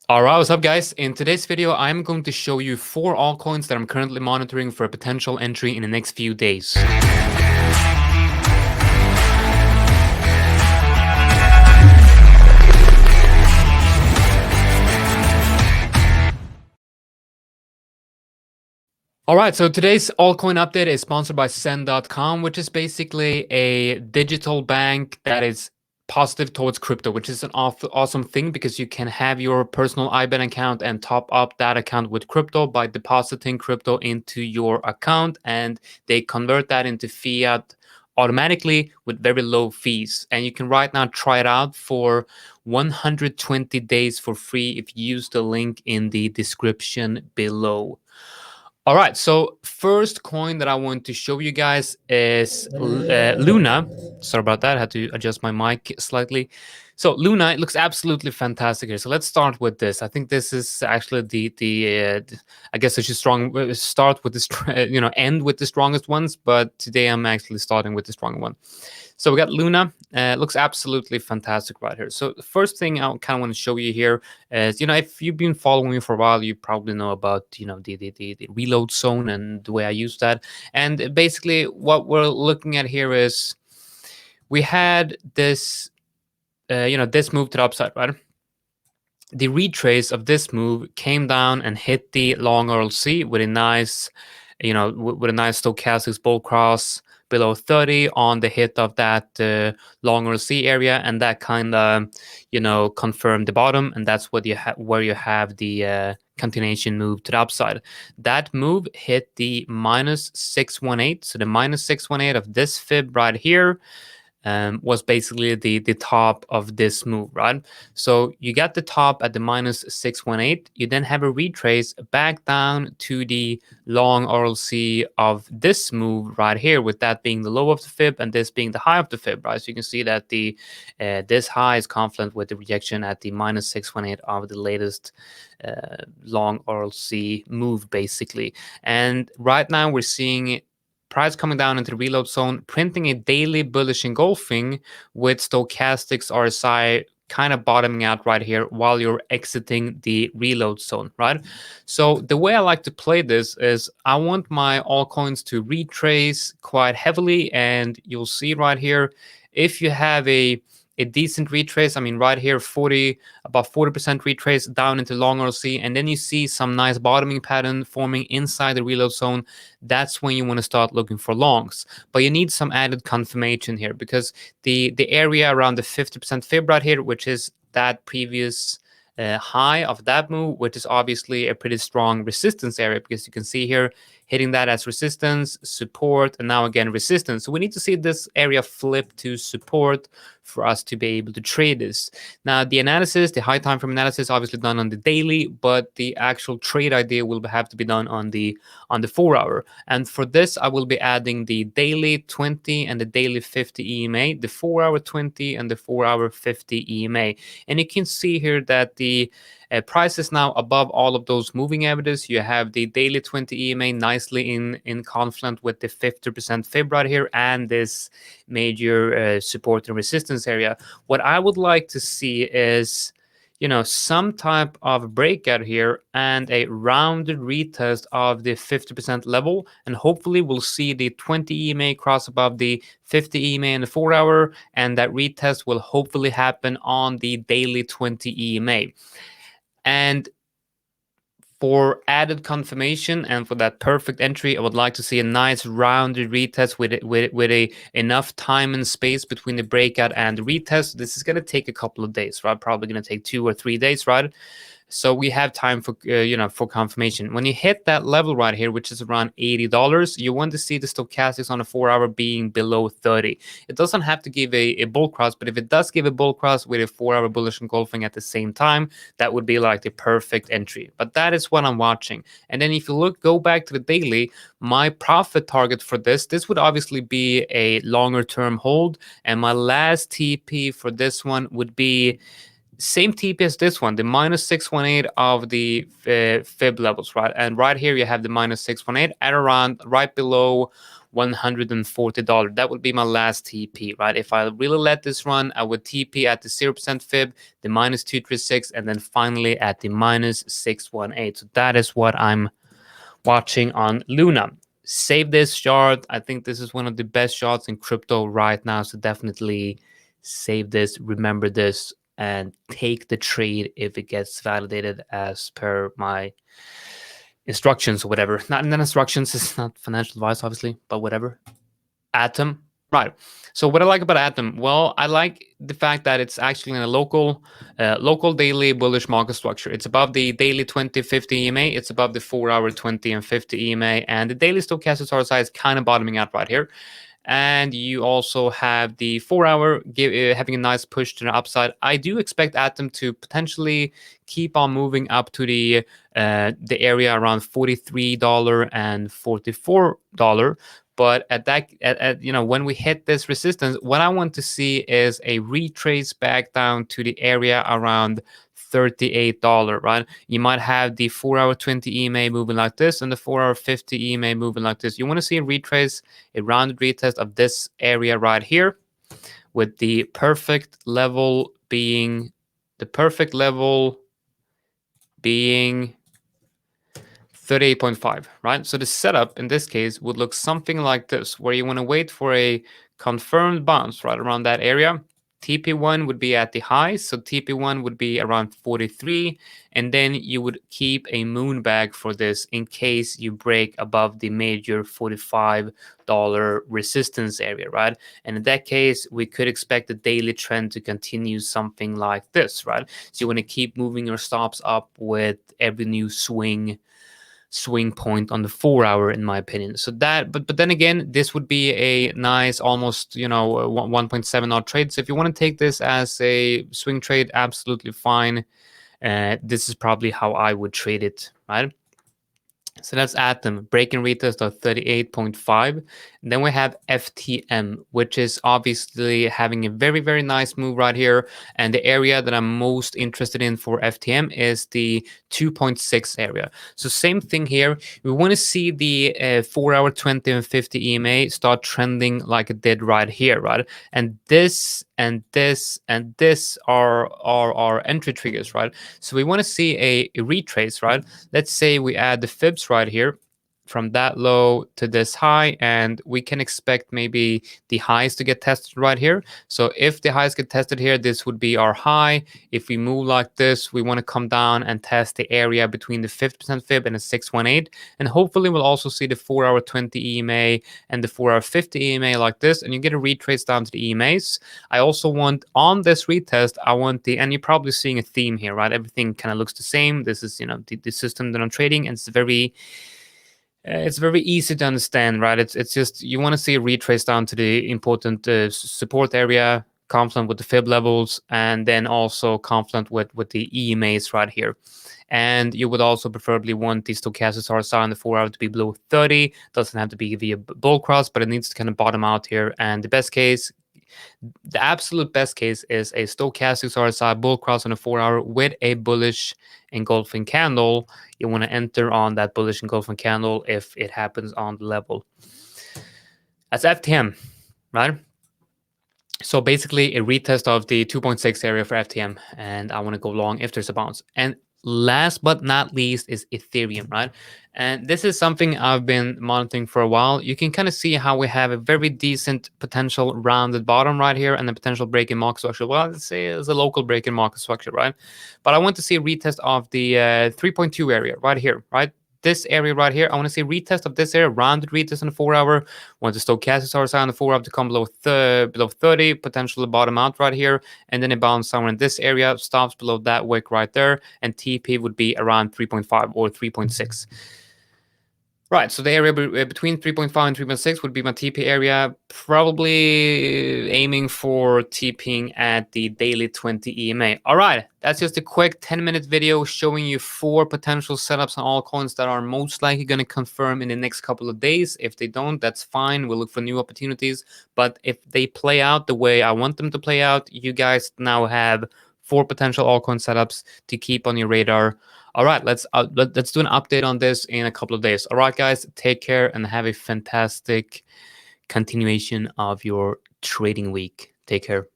All right, what's up, guys? In today's video, I'm going to show you 4 altcoins that I'm currently monitoring for a potential entry in the next few days. All right, so today's altcoin update is sponsored by ZEN.com, which is basically a digital bank that is positive towards crypto, which is an awesome thing because you can have your personal IBAN account and top up that account with crypto by depositing crypto into your account, and they convert that into fiat automatically with very low fees. And you can right now try it out for 120 days for free if you use the link in the description below. All right, so first coin that I want to show you guys is Luna. Sorry about that, I had to adjust my mic slightly. So Luna, it looks absolutely fantastic here. So let's start with this. I think this is actually I guess I should start with this, end with the strongest ones, but today I'm actually starting with the stronger one. So we got Luna. Looks absolutely fantastic right here. So the first thing I kind of want to show you here is, if you've been following me for a while, you probably know about, the reload zone and the way I use that. And basically what we're looking at here is we had this, this move to the upside, right? The retrace of this move came down and hit the long RLC with a nice, with a nice stochastics bull cross below 30 on the hit of that long RLC area, and that kind of, confirmed the bottom, and that's what where you have the continuation move to the upside. That move hit the -618, so the -618 of this fib right here was basically the top of this move, right? So you got the top at the -618. You then have a retrace back down to the long RLC of this move right here, with that being the low of the fib and this being the high of the fib, right? So you can see that the this high is confluent with the rejection at the -618 of the latest long RLC move, basically. And right now we're seeing price coming down into the reload zone, printing a daily bullish engulfing with stochastics RSI kind of bottoming out right here while you're exiting the reload zone, right? So the way I like to play this is I want my altcoins to retrace quite heavily, and you'll see right here, if you have a decent retrace, I mean right here, about 40% retrace down into long RLC, and then you see some nice bottoming pattern forming inside the reload zone, that's when you want to start looking for longs. But you need some added confirmation here, because the area around the 50% fib right here, which is that previous high of that move, which is obviously a pretty strong resistance area, because you can see here hitting that as resistance, support, and now again resistance. So we need to see this area flip to support for us to be able to trade this. Now the analysis, the high time frame analysis, obviously done on the daily, but the actual trade idea will have to be done on the 4 hour. And for this, I will be adding the daily 20 and the daily 50 EMA, the 4 hour 20 and the 4 hour 50 EMA. And you can see here that the price is now above all of those moving averages. You have the daily 20 EMA nicely in confluent with the 50% fib right here and this major support and resistance area. What I would like to see is, some type of breakout here and a rounded retest of the 50% level, and hopefully we'll see the 20 EMA cross above the 50 EMA in the 4 hour, and that retest will hopefully happen on the daily 20 EMA. And for added confirmation and for that perfect entry, I would like to see a nice rounded retest with enough time and space between the breakout and the retest. This is going to take a couple of days, right? Probably going to take 2 or 3 days, right? So we have time for for confirmation. When you hit that level right here, which is around $80, you want to see the stochastics on a 4 hour being below 30. It doesn't have to give a bull cross, but if it does give a bull cross with a 4 hour bullish engulfing at the same time, that would be like the perfect entry. But that is what I'm watching. And then if you go back to the daily, my profit target for this would obviously be a longer term hold, and my last TP for this one would be same TP as this one, the -618 of the fib levels, right? And right here you have the -618 at around right below $140. That would be my last TP, right? If I really let this run, I would TP at the 0% fib, the -236, and then finally at the -618. So that is what I'm watching on Luna. Save this chart. I think this is one of the best charts in crypto right now. So definitely save this, remember this, and take the trade if it gets validated as per my instructions or whatever. Not instructions, it's not financial advice, obviously, but whatever. Atom. Right. So what I like about Atom, well, I like the fact that it's actually in a local daily bullish market structure. It's above the daily 20, 50 EMA. It's above the 4-hour 20 and 50 EMA. And the daily stochastic RSI is kind of bottoming out right here. And you also have the 4-hour having a nice push to the upside. I do expect Atom to potentially keep on moving up to the area around $43 and $44. But at that, when we hit this resistance, what I want to see is a retrace back down to the area around $38, right? You might have the 4-hour 20 EMA moving like this and the 4-hour 50 EMA moving like this. You want to see a retrace, a rounded retest of this area right here, with the perfect level being 38.5, right? So the setup in this case would look something like this, where you want to wait for a confirmed bounce right around that area. TP1 would be at the high, so TP1 would be around 43, and then you would keep a moon bag for this in case you break above the major $45 resistance area, right? And in that case, we could expect the daily trend to continue something like this, right? So you want to keep moving your stops up with every new swing point on the 4-hour, in my opinion. So that, but then again, this would be a nice almost 1.7 odd trade. So if you want to take this as a swing trade, absolutely fine. This is probably how I would trade it, right? So that's Atom, break and retest of 38.5. Then we have FTM, which is obviously having a very, very nice move right here. And the area that I'm most interested in for FTM is the 2.6 area. So same thing here. We want to see the 4-hour 20 and 50 EMA start trending like it did right here, right? And this and this and this are our entry triggers, right? So we want to see a retrace, right? Let's say we add the fibs right here from that low to this high, and we can expect maybe the highs to get tested right here. So if the highs get tested here, this would be our high. If we move like this, we want to come down and test the area between the 50% fib and the 618, and hopefully we'll also see the 4-hour 20 EMA and the 4-hour 50 EMA like this, and you get a retrace down to the EMAs. I also want on this retest, I want the, and you're probably seeing a theme here, right? Everything kind of looks the same. This is the system that I'm trading, and it's very easy to understand, right? It's just you want to see a retrace down to the important support area, confluent with the fib levels, and then also confluent with the EMAs right here. And you would also preferably want the stochastic RSI on the 4-hour to be below 30. Doesn't have to be via bull cross, but it needs to kind of bottom out here. And the absolute best case is a stochastic RSI bull cross on a 4-hour with a bullish engulfing candle. You want to enter on that bullish engulfing candle if it happens on the level. That's FTM, right? So basically a retest of the 2.6 area for FTM, and I want to go long if there's a bounce. And last but not least is Ethereum, right? And this is something I've been monitoring for a while. You can kind of see how we have a very decent potential rounded bottom right here and a potential break in market structure. Well, let's say it's a local break in market structure, right? But I want to see a retest of the 3.2 area right here, right? This area right here, I want to see a retest of this area, rounded retest on the 4-hour. Want the stochastic RSI on the 4-hour to come below 30, potentially bottom out right here, and then it bounce somewhere in this area, stops below that wick right there, and TP would be around 3.5 or 3.6. Right, so the area between 3.5 and 3.6 would be my TP area, probably aiming for TPing at the daily 20 EMA. All right, that's just a quick 10-minute video showing you 4 potential setups on altcoins that are most likely going to confirm in the next couple of days. If they don't, that's fine. We'll look for new opportunities. But if they play out the way I want them to play out, you guys now have 4 potential altcoin setups to keep on your radar. All right, let's do an update on this in a couple of days. All right, guys, take care and have a fantastic continuation of your trading week. Take care.